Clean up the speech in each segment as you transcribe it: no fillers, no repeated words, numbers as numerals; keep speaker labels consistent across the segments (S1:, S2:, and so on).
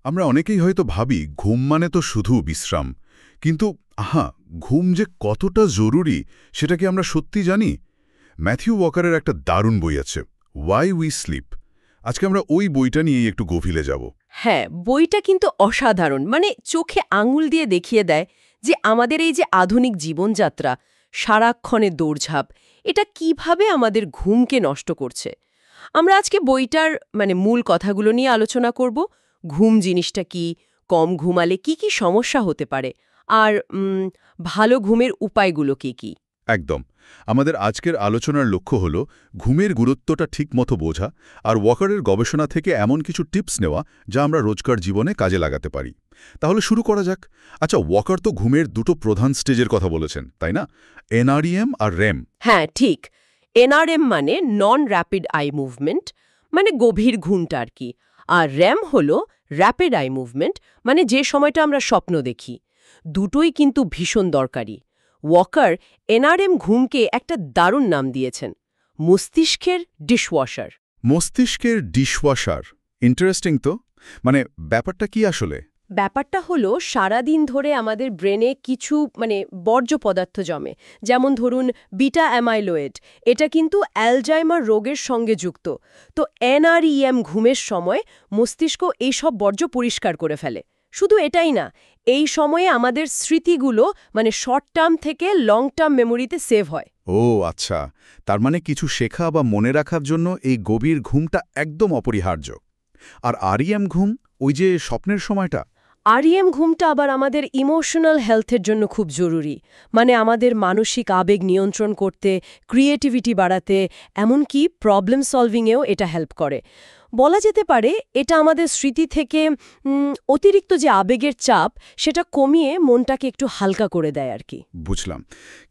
S1: আমরা অনেকেই হয়তো ভাবি ঘুম মানে তো শুধু বিশ্রাম, কিন্তু ঘুম যে কতটা জরুরি সেটা কি আমরা সত্যি জানি? ম্যাথিউ ওয়াকারের একটা দারুণ বই আছে, ওয়াই উই স্লিপ। আজকে আমরা ওই বইটা নিয়েই একটু গভীরে যাব।
S2: হ্যাঁ, বইটা কিন্তু অসাধারণ, মানে চোখে আঙুল দিয়ে দেখিয়ে দেয় যে আমাদের এই যে আধুনিক জীবনযাত্রা, সারাক্ষণের দৌড়ঝাঁপ, এটা কিভাবে আমাদের ঘুমকে নষ্ট করছে। আমরা আজকে বইটার মূল কথাগুলো নিয়ে আলোচনা করব। ঘুম জিনিসটা কি, কম ঘুমালে কি কি সমস্যা হতে পারে, আর ভালো ঘুমের উপায়গুলো কি কি।
S1: একদম। আমাদের আজকের আলোচনার লক্ষ্য হল ঘুমের গুরুত্বটা ঠিকমতো বোঝা আর ওয়াকারের গবেষণা থেকে এমন কিছু টিপস নেওয়া যা আমরা রোজকার জীবনে কাজে লাগাতে পারি। তাহলে শুরু করা যাক। আচ্ছা, ওয়াকার তো ঘুমের দুটো প্রধান স্টেজের কথা বলেছেন, তাই না? এনআরইএম আর রেম।
S2: হ্যাঁ, ঠিক। এনআরএম মানে নন র্যাপিড আই মুভমেন্ট, মানে গভীর ঘুমটা আর কি। আর র্যাম হলো র্যাপিড আই মুভমেন্ট, মানে যে সময়টা আমরা স্বপ্ন দেখি। দুটোই কিন্তু ভীষণ দরকারি। ওয়াকার এনআরএম ঘুমকে একটা দারুণ নাম দিয়েছেন, মস্তিষ্কের ডিশওয়াশার।
S1: মস্তিষ্কের ডিশওয়াশার, ইন্টারেস্টিং তো। মানে ব্যাপারটা কি আসলে?
S2: ব্যাপারটা হলো সারাদিন ধরে আমাদের ব্রেনে কিছু বর্জ্য পদার্থ জমে, যেমন ধরুন বিটা অ্যামাইলয়েড। এটা কিন্তু অ্যালজাইমার রোগের সঙ্গে যুক্ত। তো এনআরইএম ঘুমের সময় মস্তিষ্ক এইসব বর্জ্য পরিষ্কার করে ফেলে। শুধু এটাই না, এই সময়ে আমাদের স্মৃতিগুলো শর্ট টার্ম থেকে লং টার্ম মেমোরিতে সেভ হয়।
S1: ও আচ্ছা, তার মানে কিছু শেখা বা মনে রাখার জন্য এই গভীর ঘুমটা একদম অপরিহার্য। আর আরইএম ঘুম, ওই যে স্বপ্নের সময়টা?
S2: আরইএম ঘুমটা আবার আমাদের ইমোশনাল হেলথের জন্য খুব জরুরি। আমাদের মানসিক আবেগ নিয়ন্ত্রণ করতে, ক্রিয়েটিভিটি বাড়াতে, এমনকি প্রবলেম সলভিংয়েও এটা হেল্প করে। বলা যেতে পারে এটা আমাদের স্মৃতি থেকে অতিরিক্ত যে আবেগের চাপ, সেটা কমিয়ে মনটাকে একটু হালকা করে দেয় আর কি।
S1: বুঝলাম।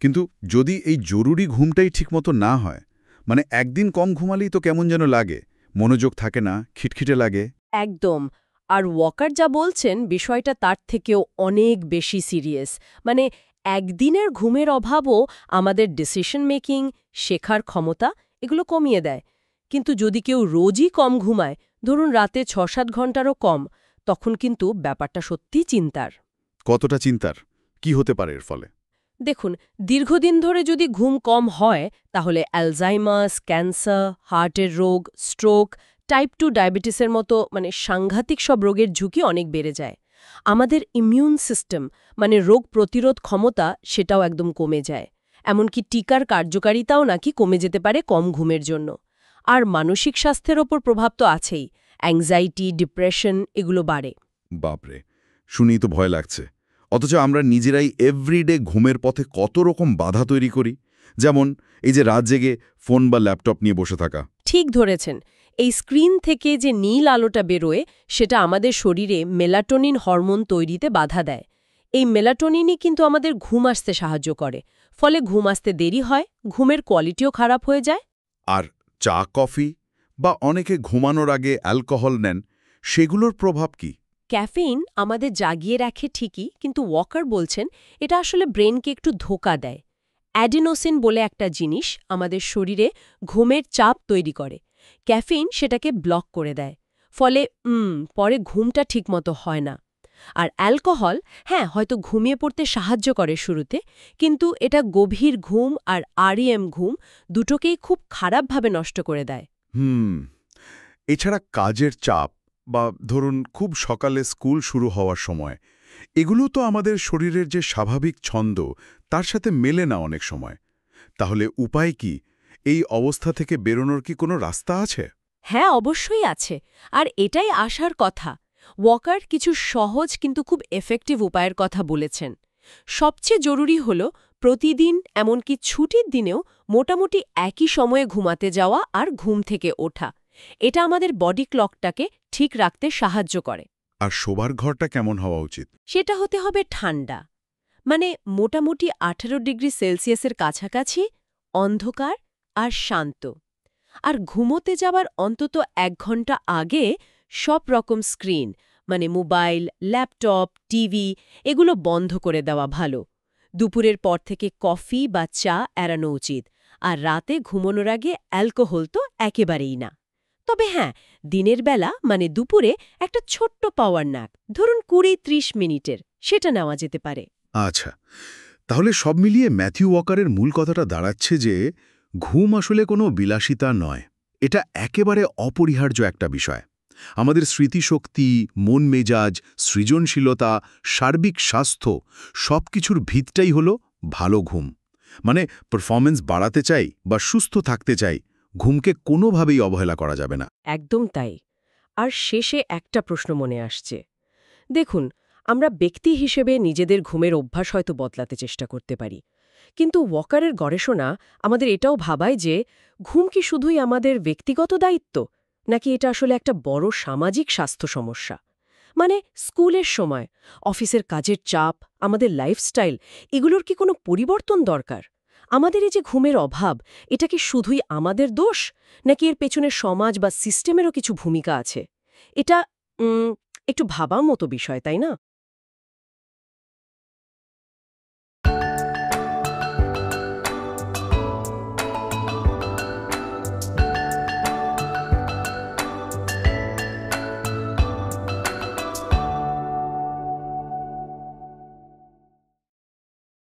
S1: কিন্তু যদি এই জরুরি ঘুমটাই ঠিকমতো না হয়, মানে একদিন কম ঘুমালেই তো কেমন যেন লাগে, মনোযোগ থাকে না, খিটখিটে লাগে।
S2: একদম। আর ওয়াকার যা বলছেন, বিষয়টা তার থেকেও অনেক বেশি সিরিয়াস। একদিনের ঘুমের অভাবও আমাদের ডিসিশন মেকিং, শেখার ক্ষমতা এগুলো কমিয়ে দেয়। কিন্তু যদি কেউ রোজই কম ঘুমায়, ধরুন রাতে ৬-৭ ঘন্টারও কম, তখন কিন্তু ব্যাপারটা সত্যিই চিন্তার।
S1: কতটা চিন্তার? কি হতে পারে এর ফলে?
S2: দেখুন, দীর্ঘদিন ধরে যদি ঘুম কম হয়, তাহলে অ্যালজাইমার্স, ক্যান্সার, হার্টের রোগ, স্ট্রোক, টাইপ 2 ডায়াবেটিসের মতো সাংঘাতিক সব রোগের ঝুঁকি অনেক বেড়ে যায়। আমাদের ইমিউন সিস্টেম, রোগ প্রতিরোধ ক্ষমতা, সেটাও একদম কমে যায়। এমনকি টিকার কার্যকারিতাও নাকি কমে যেতে পারে কম ঘুমের জন্য। আর মানসিক স্বাস্থ্যের ওপর প্রভাব তো আছেই। অ্যাংজাইটি, ডিপ্রেশন এগুলো বাড়ে।
S1: বাপরে, শুনেই তো ভয় লাগছে। অথচ আমরা নিজেরাই এভরিডে ঘুমের পথে কত রকম বাধা তৈরি করি। যেমন এই যে রাত জেগে ফোন বা ল্যাপটপ নিয়ে বসে থাকা।
S2: ঠিক ধরেছেন। এই স্ক্রিন থেকে যে নীল আলোটা বেরোয়, সেটা আমাদের শরীরে মেলাটোনিন হরমোন তৈরিতে বাধা দেয়। এই মেলাটোনিনই কিন্তু আমাদের ঘুম আসতে সাহায্য করে। ফলে ঘুম আসতে দেরি হয়, ঘুমের কোয়ালিটিও খারাপ হয়ে যায়।
S1: আর চা, কফি বা অনেকে ঘুমানোর আগে অ্যালকোহল নেন, সেগুলোর প্রভাব কি?
S2: ক্যাফেইন আমাদের জাগিয়ে রাখে ঠিকই, কিন্তু ওয়াকার বলছেন এটা আসলে ব্রেনকে একটু ধোঁকা দেয়। অ্যাডিনোসিন বলে একটা জিনিস আমাদের শরীরে ঘুমের চাপ তৈরি করে। ক্যাফেইন সেটাকে ব্লক করে দেয়। ফলে পরে ঘুমটা ঠিকমতো হয় না। আর অ্যালকোহল, হ্যাঁ, হয়তো ঘুমিয়ে পড়তে সাহায্য করে শুরুতে, কিন্তু এটা গভীর ঘুম আর আরইএম ঘুম দুটোকেই খুব খারাপভাবে নষ্ট করে দেয়।
S1: এছাড়া কাজের চাপ বা ধরুন খুব সকালে স্কুল শুরু হওয়ার সময়, এগুলো তো আমাদের শরীরের যে স্বাভাবিক ছন্দ তার সাথে মেলে না অনেক সময়। তাহলে উপায় কি? এই অবস্থা থেকে বেরোনোর কি কোনো রাস্তা আছে?
S2: হ্যাঁ, অবশ্যই আছে। আর এটাই আসার কথা। ওয়াকার কিছু সহজ কিন্তু খুব এফেক্টিভ উপায়ের কথা বলেছেন। সবচেয়ে জরুরি হল প্রতিদিন, এমনকি ছুটির দিনেও মোটামুটি একই সময়ে ঘুমাতে যাওয়া আর ঘুম থেকে ওঠা। এটা আমাদের বডি ক্লকটাকে ঠিক রাখতে সাহায্য করে।
S1: আর শোবার ঘরটা কেমন হওয়া উচিত?
S2: সেটা হতে হবে ঠান্ডা, মোটামুটি 18 ডিগ্রি সেলসিয়াসের কাছাকাছি, অন্ধকার আর শান্ত। আর ঘুমোতে যাবার অন্তত 1 ঘন্টা আগে সব রকম স্ক্রিন, মোবাইল, ল্যাপটপ, টিভি এগুলো বন্ধ করে দেওয়া ভালো। দুপুরের পর থেকে কফি বা চা এড়ানো উচিত। আর রাতে ঘুমানোর আগে অ্যালকোহল তো একেবারেই না। তবে হ্যাঁ, দিনের বেলা মানে দুপুরে একটা ছোট্ট পাওয়ার ন্যাপ, ধরুন 20-30 মিনিটের, সেটা নেওয়া যেতে পারে।
S1: আচ্ছা, তাহলে সব মিলিয়ে ম্যাথিউ ওয়াকারের মূল কথাটা দাঁড়াচ্ছে যে ঘুম আসলে কোনো বিলাসিতা নয়, এটা একেবারে অপরিহার্য একটা বিষয়। আমাদের স্মৃতিশক্তি, মন মেজাজ, সৃজনশীলতা, সার্বিক স্বাস্থ্য সবকিছুর ভিতটাই হলো ভালো ঘুম। মানে পারফরম্যান্স বাড়াতে চাই বা সুস্থ থাকতে চাই, ঘুমকে কোনোভাবেই অবহেলা করা যাবে না।
S2: একদম তাই। আর শেষে একটা প্রশ্ন মনে আসছে। দেখুন, আমরা ব্যক্তি হিসেবে নিজেদের ঘুমের অভ্যাস হয়তো বদলাতে চেষ্টা করতে পারি, কিন্তু ওয়াকারের গবেষণা আমাদের এটাও ভাবায় যে ঘুম কি শুধুই আমাদের ব্যক্তিগত দায়িত্ব, নাকি এটা আসলে একটা বড় সামাজিক স্বাস্থ্য সমস্যা। মানে স্কুলের সময়, অফিসের কাজের চাপ, আমাদের লাইফস্টাইল, এগুলোর কি কোনো পরিবর্তন দরকার? আমাদের এই যে ঘুমের অভাব, এটা কি শুধুই আমাদের দোষ, নাকি এর পেছনে সমাজ বা সিস্টেমেরও কিছু ভূমিকা আছে? এটা একটু ভাবার মতো বিষয়, তাই না?